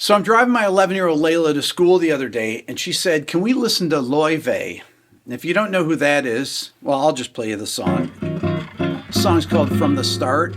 So I'm driving my 11-year-old Layla to school the other day, and she said, "Can we listen to Loewe?" And if you don't know who that is, well, I'll just play you the song. The song's called From the Start.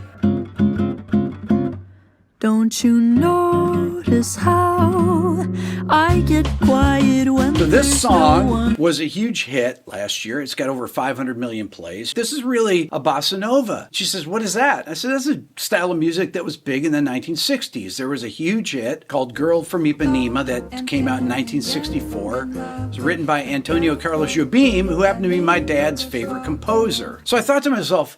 Don't you notice how I get quiet when So this there's song no one? was a huge hit last year. It's got over 500 million plays. This is really a bossa nova. She says, "What is that?" I said, "That's a style of music that was big in the 1960s. There was a huge hit called Girl from Ipanema that came out in 1964. It was written by Antonio Carlos Jobim, who happened to be my dad's favorite composer." So I thought to myself,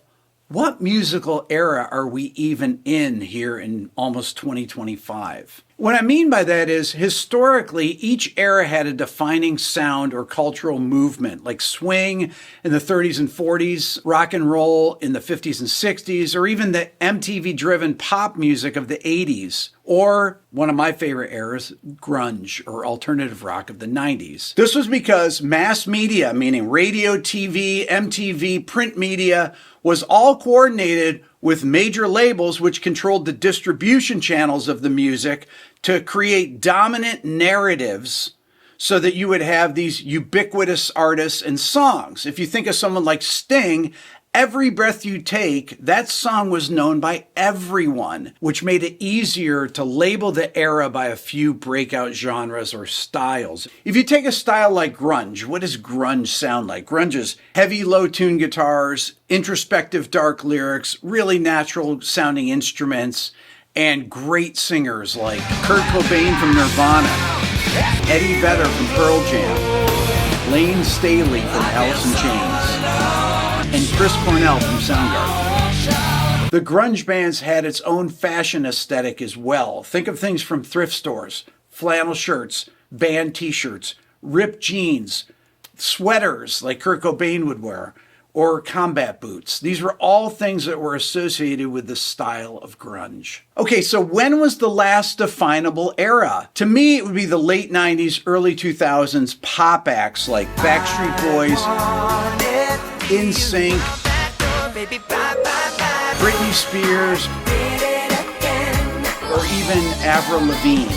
what musical era are we even in here in almost 2025? What I mean by that is, historically, each era had a defining sound or cultural movement, like swing in the 30s and 40s, rock and roll in the 50s and 60s, or even the MTV-driven pop music of the 80s, or one of my favorite eras, grunge or alternative rock of the 90s. This was because mass media, meaning radio, TV, MTV, print media, was all coordinated with major labels which controlled the distribution channels of the music to create dominant narratives so that you would have these ubiquitous artists and songs. If you think of someone like Sting, Every Breath You Take, that song was known by everyone, which made it easier to label the era by a few breakout genres or styles. If you take a style like grunge, what does grunge sound like? Grunge is heavy, low-tuned guitars, introspective, dark lyrics, really natural sounding instruments, and great singers like Kurt Cobain from Nirvana, Eddie Vedder from Pearl Jam, Lane Staley from Alice in Chains, and Chris Cornell from Soundgarden. The grunge bands had its own fashion aesthetic as well. Think of things from thrift stores, flannel shirts, band t-shirts, ripped jeans, sweaters like Kurt Cobain would wear, or combat boots. These were all things that were associated with the style of grunge. Okay, so when was the last definable era? To me, it would be the late 90s, early 2000s pop acts like Backstreet Boys, NSYNC, Britney Spears, or even Avril Lavigne.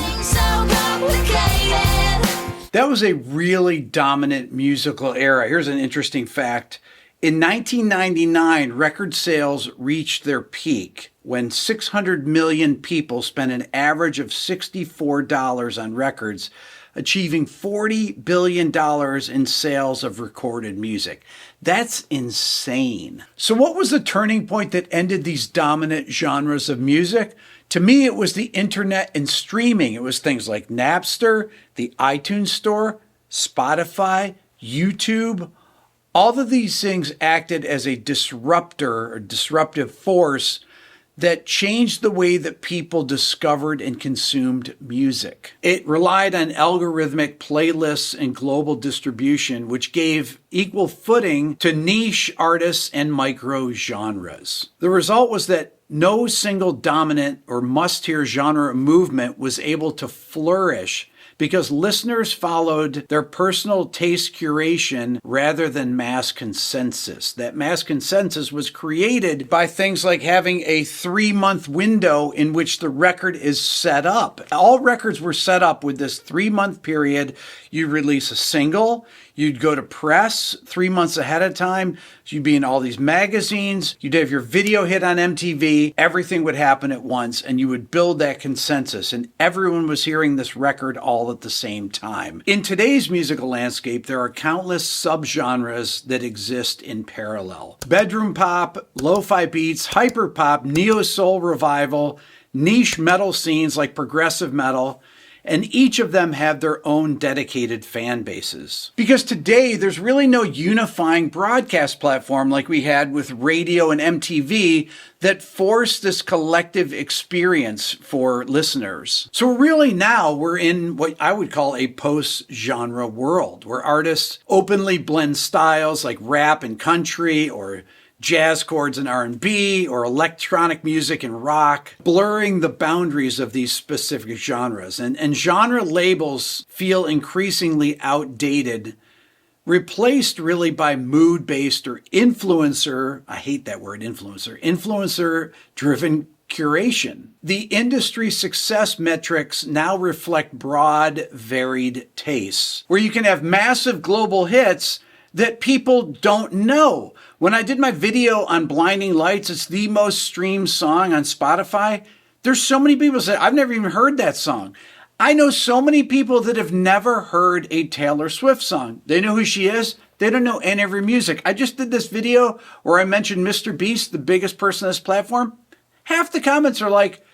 That was a really dominant musical era. Here's an interesting fact. In 1999, record sales reached their peak when 600 million people spent an average of $64 on records, achieving $40 billion in sales of recorded music. That's insane. So what was the turning point that ended these dominant genres of music? To me, it was the internet and streaming. It was things like Napster, the iTunes Store, Spotify, YouTube. All of these things acted as a disruptor or disruptive force that changed the way that people discovered and consumed music. It relied on algorithmic playlists and global distribution, which gave equal footing to niche artists and micro genres. The result was that no single dominant or must-hear genre movement was able to flourish because listeners followed their personal taste curation rather than mass consensus. That mass consensus was created by things like having a 3-month window in which the record is set up. All records were set up with this 3-month period. You'd release a single, you'd go to press 3 months ahead of time, you'd be in all these magazines, you'd have your video hit on MTV, everything would happen at once, and you would build that consensus, and everyone was hearing this record all at the same time. In today's musical landscape, there are countless subgenres that exist in parallel. Bedroom pop, lo-fi beats, hyperpop, neo-soul revival, niche metal scenes like progressive metal, and each of them have their own dedicated fan bases. Because today, there's really no unifying broadcast platform like we had with radio and MTV that forced this collective experience for listeners. So really now we're in what I would call a post-genre world, where artists openly blend styles like rap and country, or jazz chords and R&B, or electronic music and rock, blurring the boundaries of these specific genres. And genre labels feel increasingly outdated, replaced really by mood-based or influencer, I hate that word, influencer-driven curation. The industry success metrics now reflect broad, varied tastes, where you can have massive global hits that people don't know. When I did my video on Blinding Lights, it's the most streamed song on Spotify. There's so many people that say, I've never even heard that song. I know so many people that have never heard a Taylor Swift song. They know who she is. They don't know any of her music. I just did this video where I mentioned Mr. Beast, the biggest person on this platform. Half the comments are like,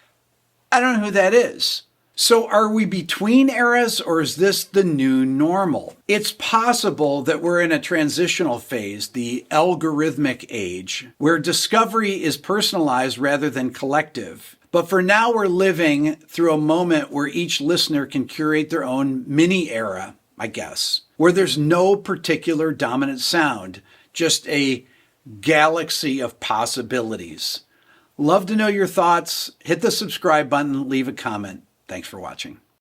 I don't know who that is. So are we between eras, or is this the new normal? It's possible that we're in a transitional phase, the algorithmic age, where discovery is personalized rather than collective. But for now, we're living through a moment where each listener can curate their own mini era, I guess, where there's no particular dominant sound, just a galaxy of possibilities. Love to know your thoughts. Hit the subscribe button, leave a comment. Thanks for watching.